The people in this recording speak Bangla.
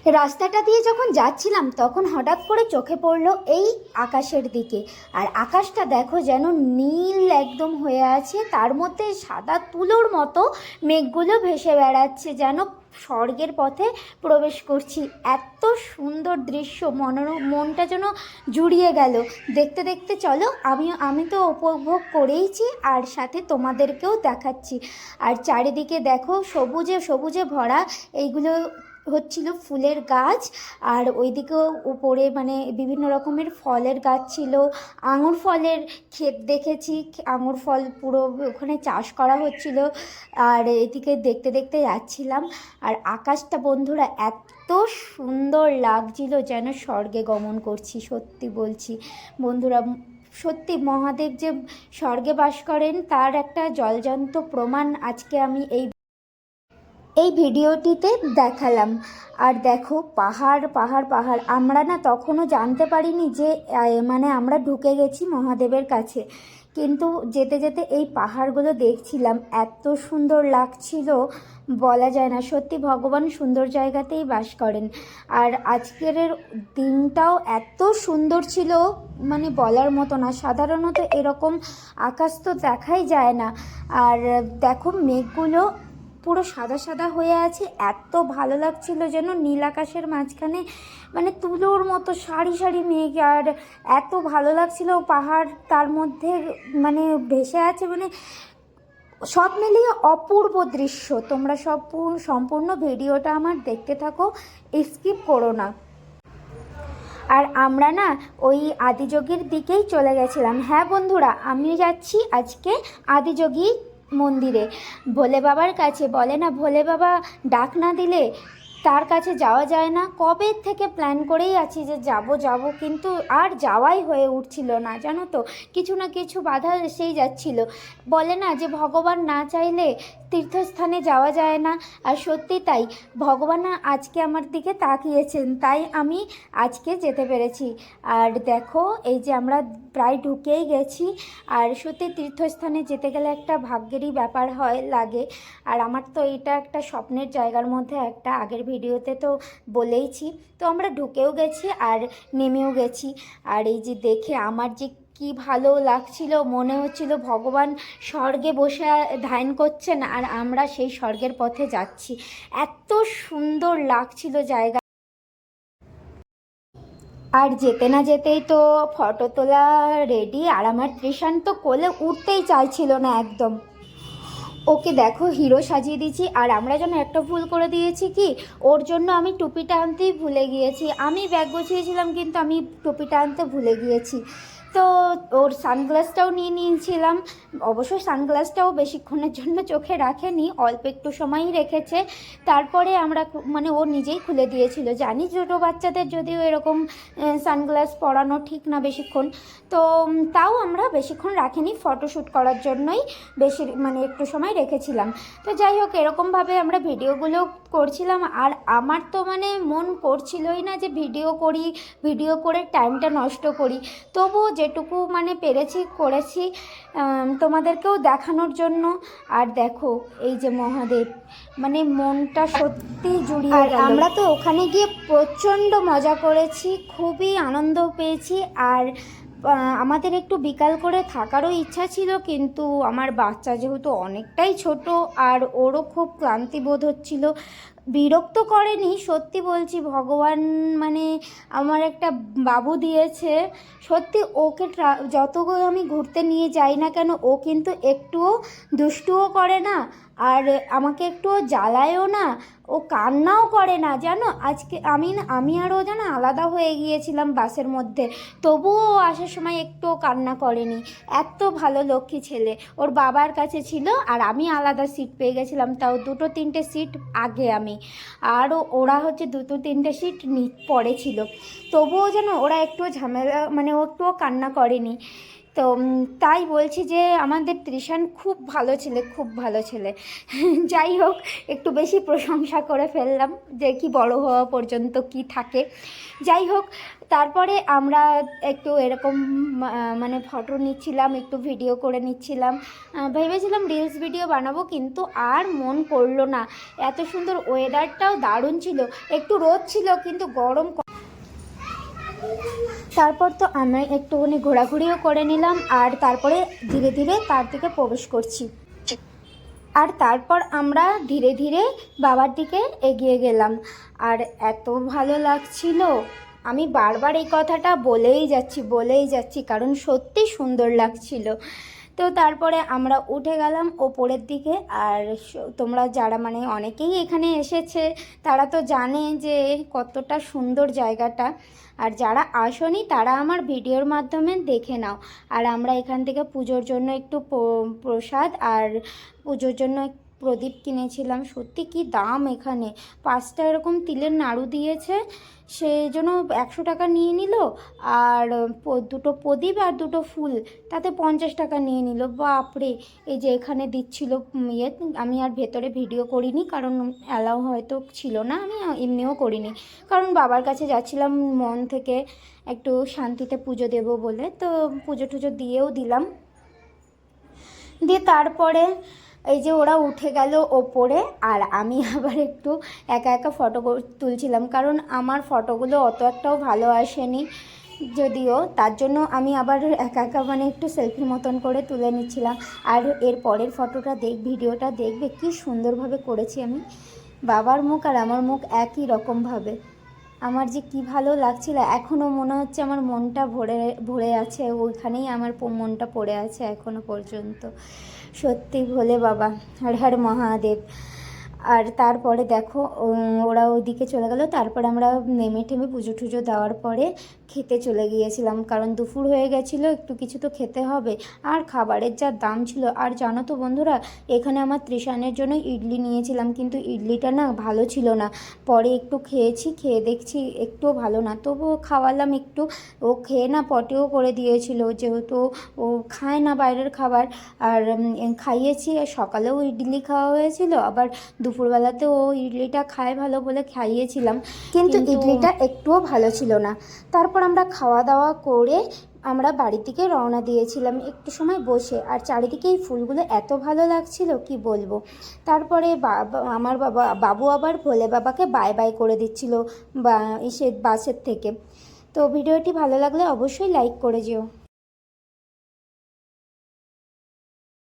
রাস্তাটা দিয়ে যখন যাচ্ছিলাম তখন হঠাৎ করে চোখে পড়লো এই আকাশের দিকে। আর আকাশটা দেখো যেন নীল একদম হয়ে আছে, তার মধ্যে সাদা তুলোর মতো মেঘগুলো ভেসে বেড়াচ্ছে, যেন স্বর্গের পথে প্রবেশ করছি। এত সুন্দর দৃশ্য, মনটা যেন জুড়িয়ে গেল দেখতে দেখতে। চলো, আমি তো উপভোগ করেইছি আর সাথে তোমাদেরকেও দেখাচ্ছি। আর চারিদিকে দেখো সবুজে সবুজে ভরা, এইগুলো হচ্ছিল ফুলের গাছ। আর ওইদিকেও উপরে মানে বিভিন্ন রকমের ফলের গাছ ছিল, আঙুর ফলের ক্ষেত দেখেছি, আঙুর ফল পুরো ওখানে চাষ করা হচ্ছিল। আর এদিকে দেখতে দেখতে যাচ্ছিলাম। আর আকাশটা বন্ধুরা এত সুন্দর লাগছিল, যেন স্বর্গে গমন করছি। সত্যি বলছি বন্ধুরা, সত্যি মহাদেব যে স্বর্গে বাস করেন তার একটা জলজন্ত প্রমাণ আজকে আমি এই ভিডিওটিতে দেখালাম। আর দেখো পাহাড় পাহাড় পাহাড়, আমরা না তখনও জানতে পারিনি যে মানে আমরা ঢুকে গেছি মহাদেবের কাছে। কিন্তু যেতে যেতে এই পাহাড়গুলো দেখছিলাম, এত সুন্দর লাগছিল বলা যায় না। সত্যি ভগবান সুন্দর জায়গাতেই বাস করেন। আর আজকের দিনটাও এত সুন্দর ছিল, মানে বলার মতো না। সাধারণত এরকম আকাশ তো দেখাই যায় না। আর দেখো মেঘগুলো পুরো সাদা সাদা হয়ে আছে, এত ভালো লাগছিল, যেন নীল আকাশের মাঝখানে মানে তুলোর মতো সারি সারি মেঘ। আর এত ভালো লাগছিল, পাহাড় তার মধ্যে মানে ভেসে আছে, মানে সব মিলিয়ে অপূর্ব দৃশ্য। তোমরা সম্পূর্ণ ভিডিওটা আমার দেখতে থাকো, স্কিপ করো না। আর আমরা না ওই আদিযোগীর দিকেই চলে গেছিলাম। হ্যাঁ বন্ধুরা, আমি যাচ্ছি আজকে আদিযোগী মন্দিরে, ভোলে বাবার কাছে। বলে না ভোলে বাবা ডাক না দিলে তার কাছে যাওয়া যায় না। কবে থেকে প্ল্যান করেই আছি যে যাব, কিন্তু আর যাওয়াই হয়ে উঠছিল না, জানো তো। কিছু না কিছু বাধা এসেই যাচ্ছিল। বলে না যে ভগবান না চাইলে তীর্থস্থানে যাওয়া যায় না। আর সত্যি তাই, ভগবান আজকে আমার দিকে তাকিয়েছেন, তাই আমি আজকে যেতে পেরেছি। আর দেখো এই যে আমরা প্রায় ঢুকেই গেছি। আর সত্যি তীর্থস্থানে যেতে গেলে একটা ভাগ্যেরই ব্যাপার লাগে। আর আমার তো এটা একটা স্বপ্নের জায়গার মধ্যে একটা, আগের ভিডিওতে তো বলেইছি। তো আমরা ঢুকেও গেছি আর নেমেও গেছি। আর এই যে দেখে আমার যে কি ভালো লাগছিল, মনে হচ্ছিল ভগবান স্বর্গে বসে ধ্যান করছেন আর আমরা সেই স্বর্গের পথে যাচ্ছি। এত সুন্দর লাগছিল জায়গা। আর যেতে না যেতেই তো ফটো তোলা রেডি। আর আমার তৃষান তো কোলে উঠতেই চাইছিল না একদম। ওকে দেখো হিরো সাজিয়ে দিয়েছি। আর আমরা যেন একটা ভুল করে দিয়েছি, কি ওর জন্য আমি টুপিটা আনতেই ভুলে গিয়েছি। আমি ব্যাগ গুছিয়েছিলাম কিন্তু আমি টুপিটা আনতে ভুলে গিয়েছি। তো ওর সানগ্লাসটাও নিয়ে নিয়েছিলাম। অবশ্য সানগ্লাসটাও বেশিক্ষণের জন্য চোখে রাখেনি, অল্প একটু সময়ই রেখেছে। তারপরে আমরা মানে ও নিজেই খুলে দিয়েছিল। জানি ছোটো বাচ্চাদের যদিও এরকম সানগ্লাস পরানো ঠিক না বেশিক্ষণ, তো তাও আমরা বেশিক্ষণ রাখিনি, ফটোশ্যুট করার জন্যই বেশি মানে একটু সময় রেখেছিলাম। তো যাই হোক, এরকমভাবে আমরা ভিডিওগুলো করছিলাম। আর আমার তো মানে মন করছিলই না যে ভিডিও করে টাইমটা নষ্ট করি। তবুও যেটুকু মানে পেরেছি করেছি তোমাদেরকেও দেখানোর জন্য। আর দেখো এই যে মহাদেব, মানে মনটা সত্যি জুড়িয়ে গেল। আমরা তো ওখানে গিয়ে প্রচণ্ড মজা করেছি, খুবই আনন্দ পেয়েছি। আর আমাদের একটু বিকাল করে থাকারও ইচ্ছা ছিল, কিন্তু আমার বাচ্চা যেহেতু অনেকটাই ছোট আর ওরও খুব ক্লান্তি বোধ হচ্ছিল। বিরক্ত করেনি, সত্যি বলছি, ভগবান মানে আমার একটা বাবু দিয়েছে। সত্যি ওকে যতগুলো আমি ঘুরতে নিয়ে যাই না কেন, ও কিন্তু একটুও দুষ্টুও করে না আর আমাকে একটুও জ্বালায়ও না, ও কান্নাও করে না, জানো। আজকে আমি আর ও যেন আলাদা হয়ে গিয়েছিলাম বাসের মধ্যে, তবুও ও আসার সময় একটুও কান্না করেনি। এত ভালো লক্ষ্মী ছেলে। ওর বাবার কাছে ছিল আর আমি আলাদা সিট পেয়ে গেছিলাম, তাও 2-3টে সিট আগে আমি। আর ওরা হচ্ছে 2-3টে সিট পরে ছিল, তবুও যেন ওরা একটু ঝামেলা মানে ও একটুও কান্না করেনি। তো তাই বলছি যে আমাদের তৃষান খুব ভালো ছেলে, খুব ভালো ছেলে। যাই হোক, একটু বেশি প্রশংসা করে ফেললাম, যে কি বড় হওয়া পর্যন্ত কি থাকে। যাই হোক, তারপরে আমরা একটু এরকম মানে ফটো নিচ্ছিলাম, একটু ভিডিও করে নিচ্ছিলাম। ভেবেছিলাম রিলস ভিডিও বানাবো, কিন্তু আর মন করলো না। এত সুন্দর ওয়েদারটাও দারুণ ছিল, একটু রোদ ছিল কিন্তু গরম। তারপর তো আমি একটুখানি ঘোরাঘুরিও করে নিলাম, আর তারপরে ধীরে ধীরে তার দিকে প্রবেশ করছি। আর তারপর আমরা ধীরে ধীরে বাবার দিকে এগিয়ে গেলাম। আর এত ভালো লাগছিল, আমি বারবার এই কথাটা বলেই যাচ্ছি, কারণ সত্যি সুন্দর লাগছিল। তো তারপরে আমরা উঠে গেলাম ওপরের দিকে। আর তোমরা যারা মানে অনেকেই এখানে এসেছে তারা তো জানে যে কতটা সুন্দর জায়গাটা, আর যারা আসোনি তারা আমার ভিডিওর মাধ্যমে দেখে নাও। আর আমরা এখান থেকে পুজোর জন্য একটু প্রসাদ আর পুজোর জন্য প্রদীপ কিনেছিলাম। সত্যি কি দাম এখানে, 5টা এরকম তিলের নাড়ু দিয়েছে, সেই জন্য 100 টাকা নিয়ে নিল। আর 2টো প্রদীপ আর 2টো ফুল, তাতে 50 টাকা নিয়ে নিল। বাপরে! এই যে এখানে দিচ্ছিল ইয়ে, আমি আর ভেতরে ভিডিও করিনি, কারণ অ্যালাউ হয়তো ছিল না, আমি এমনিও করিনি, কারণ বাবার কাছে যাচ্ছিলাম মন থেকে একটু শান্তিতে পুজো দেব বলে। তো পুজো টুজো দিয়েও দিলাম। দিয়ে তারপরে এই যে ওরা উঠে গেল ওপরে, আর আমি আবার একটু একা একা ফটো তুলছিলাম, কারণ আমার ফটোগুলো অত একটাও ভালো আসেনি যদিও, তার জন্য আমি আবার একা একা মানে একটু সেলফির মতন করে তুলে নিচ্ছিলাম। আর এর পরের ফটোটা ভিডিওটা দেখবে কি সুন্দরভাবে করেছি আমি। বাবার মুখ আর আমার মুখ একই রকমভাবে, আমার যে কি ভালো লাগছিল। এখনও মনে হচ্ছে আমার মনটা ভরে আছে, ওইখানেই আমার মনটা পড়ে আছে এখনও পর্যন্ত। সত্যি ভোলে বাবা, হর হর মহাদেব। আর তারপরে দেখো ওরা ওইদিকে চলে গেল। তারপরে আমরা নেমে টেমে পুজো টুজো দেওয়ার পরে খেতে চলে গিয়েছিলাম, কারণ দুপুর হয়ে গেছিলো, একটু কিছু তো খেতে হবে। আর খাবারের যা দাম ছিল! আর জানো তো বন্ধুরা, এখানে আমার তৃষানের জন্য ইডলি নিয়েছিলাম, কিন্তু ইডলিটা না ভালো ছিল না। পরে একটু খেয়েছি, খেয়ে দেখছি একটুও ভালো না, তবুও খাওয়ালাম একটু। ও খেয়ে না পটেও করে দিয়েছিল, যেহেতু ও খায় না বাইরের খাবার। আর খাইয়েছি, সকালেও ইডলি খাওয়া হয়েছিল, আবার দুপুরবেলাতে ও ইডলিটা খায় ভালো বলে খাইয়েছিলাম, কিন্তু ইডলিটা একটুও ভালো ছিল না। তারপর আমরা খাওয়া দাওয়া করে আমরা বাড়ির দিকে রওনা দিয়েছিলাম একটু সময় বসে। আর চারিদিকে এই ফুলগুলো এত ভালো লাগছিল কি বলবো। তারপরে আমার বাবু আবার ভোলে বাবাকে বাই বাই করে দিচ্ছিল এসে বাসের থেকে। তো ভিডিওটি ভালো লাগলে অবশ্যই লাইক করে যেও।